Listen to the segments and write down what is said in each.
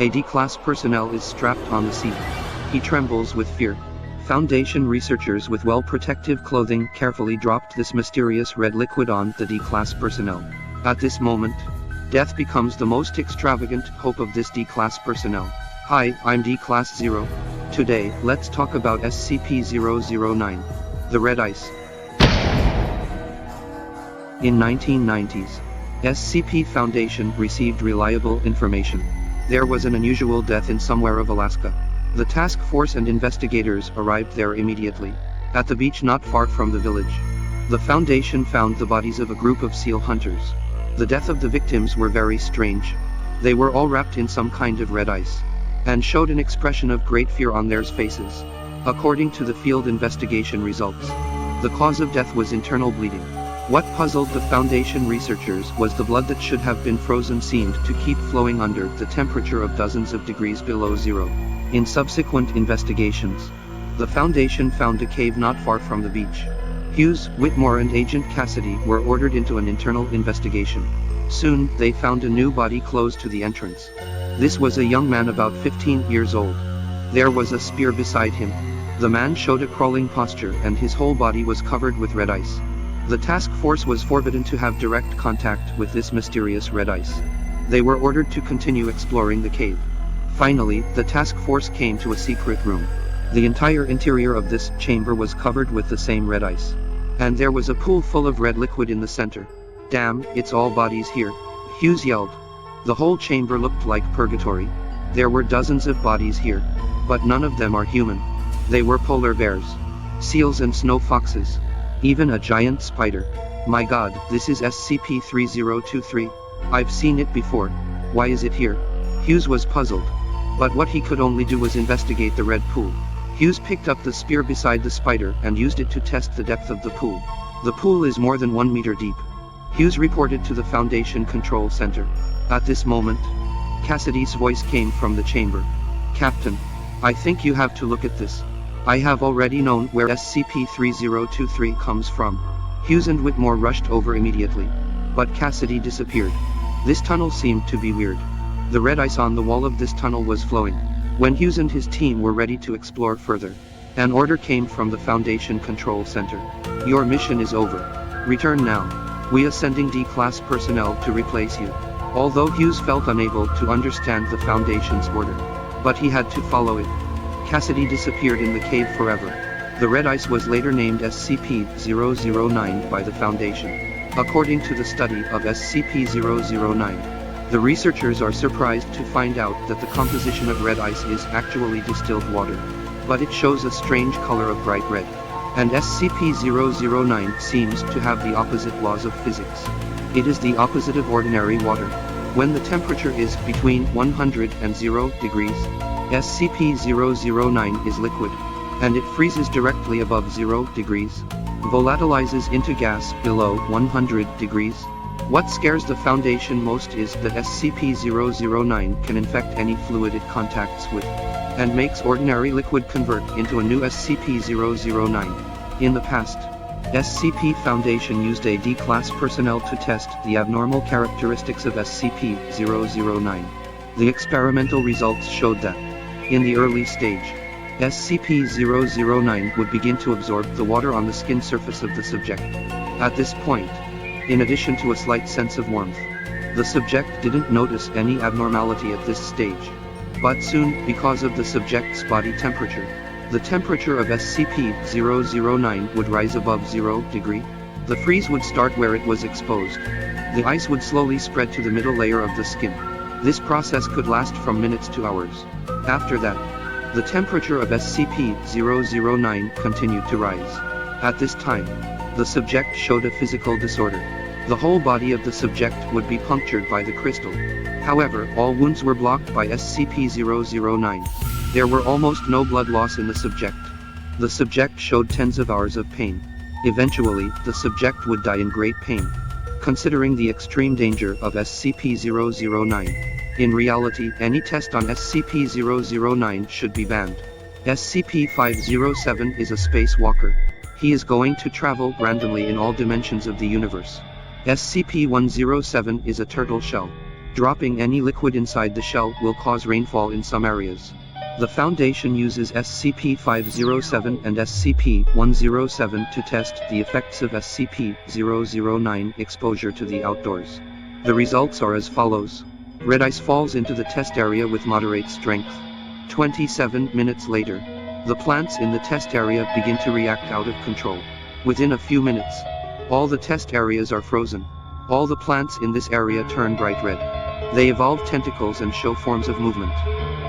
A D-class personnel is strapped on the seat. He trembles with fear. Foundation researchers with well-protective clothing carefully dropped this mysterious red liquid on the D-class personnel. At this moment, death becomes the most extravagant hope of this D-class personnel. Hi, I'm D-class 0. Today, let's talk about SCP-009, the red ice. In 1990s, SCP Foundation received reliable information. There was an unusual death in somewhere of Alaska. The task force and investigators arrived there immediately, at the beach not far from the village. The Foundation found the bodies of a group of seal hunters. The death of the victims were very strange. They were all wrapped in some kind of red ice, and showed an expression of great fear on their faces. According to the field investigation results, the cause of death was internal bleeding. What puzzled the Foundation researchers was the blood that should have been frozen seemed to keep flowing under the temperature of dozens of degrees below zero. In subsequent investigations, the Foundation found a cave not far from the beach. Hughes, Whitmore and Agent Cassidy were ordered into an internal investigation. Soon, they found a new body close to the entrance. This was a young man about 15 years old. There was a spear beside him. The man showed a crawling posture and his whole body was covered with red ice. The task force was forbidden to have direct contact with this mysterious red ice. They were ordered to continue exploring the cave. Finally, the task force came to a secret room. The entire interior of this chamber was covered with the same red ice. And there was a pool full of red liquid in the center. Damn, it's all bodies here, Hughes yelled. The whole chamber looked like purgatory. There were dozens of bodies here, but none of them are human. They were polar bears, seals and snow foxes, even a giant spider. My god, this is SCP-3023. I've seen it before. Why is it here? Hughes was puzzled. But what he could only do was investigate the red pool. Hughes picked up the spear beside the spider and used it to test the depth of the pool. The pool is more than 1 meter deep. Hughes reported to the Foundation Control Center. At this moment, Cassidy's voice came from the chamber. Captain, I think you have to look at this. I have already known where SCP-3023 comes from. Hughes and Whitmore rushed over immediately. But Cassidy disappeared. This tunnel seemed to be weird. The red ice on the wall of this tunnel was flowing. When Hughes and his team were ready to explore further, an order came from the Foundation Control Center. Your mission is over. Return now. We are sending D-class personnel to replace you. Although Hughes felt unable to understand the Foundation's order, but he had to follow it. Cassidy disappeared in the cave forever. The red ice was later named SCP-009 by the Foundation. According to the study of SCP-009, the researchers are surprised to find out that the composition of red ice is actually distilled water, but it shows a strange color of bright red. And SCP-009 seems to have the opposite laws of physics. It is the opposite of ordinary water. When the temperature is between 100 and 0 degrees, SCP-009 is liquid, and it freezes directly above 0 degrees, volatilizes into gas below 100 degrees. What scares the Foundation most is that SCP-009 can infect any fluid it contacts with, and makes ordinary liquid convert into a new SCP-009. In the past, SCP Foundation used a D-class personnel to test the abnormal characteristics of SCP-009. The experimental results showed that, in the early stage, SCP-009 would begin to absorb the water on the skin surface of the subject. At this point, in addition to a slight sense of warmth, the subject didn't notice any abnormality at this stage. But soon, because of the subject's body temperature, the temperature of SCP-009 would rise above 0 degree. The freeze would start where it was exposed. The ice would slowly spread to the middle layer of the skin. This process could last from minutes to hours. After that, the temperature of SCP-009 continued to rise. At this time, the subject showed a physical disorder. The whole body of the subject would be punctured by the crystal. However, all wounds were blocked by SCP-009. There were almost no blood loss in the subject. The subject showed tens of hours of pain. Eventually, the subject would die in great pain. Considering the extreme danger of SCP-009, in reality, any test on SCP-009 should be banned. SCP-507 is a spacewalker. He is going to travel randomly in all dimensions of the universe. SCP-107 is a turtle shell. Dropping any liquid inside the shell will cause rainfall in some areas. The Foundation uses SCP-507 and SCP-107 to test the effects of SCP-009 exposure to the outdoors. The results are as follows. Red ice falls into the test area with moderate strength. 27 minutes later, the plants in the test area begin to react out of control. Within a few minutes, all the test areas are frozen. All the plants in this area turn bright red. They evolve tentacles and show forms of movement.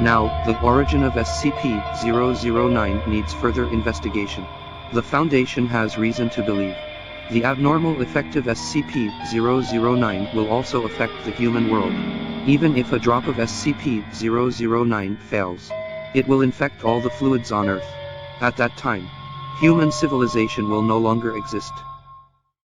Now, the origin of SCP-009 needs further investigation. The Foundation has reason to believe the abnormal effect of SCP-009 will also affect the human world. Even if a drop of SCP-009 fails, it will infect all the fluids on Earth. At that time, human civilization will no longer exist.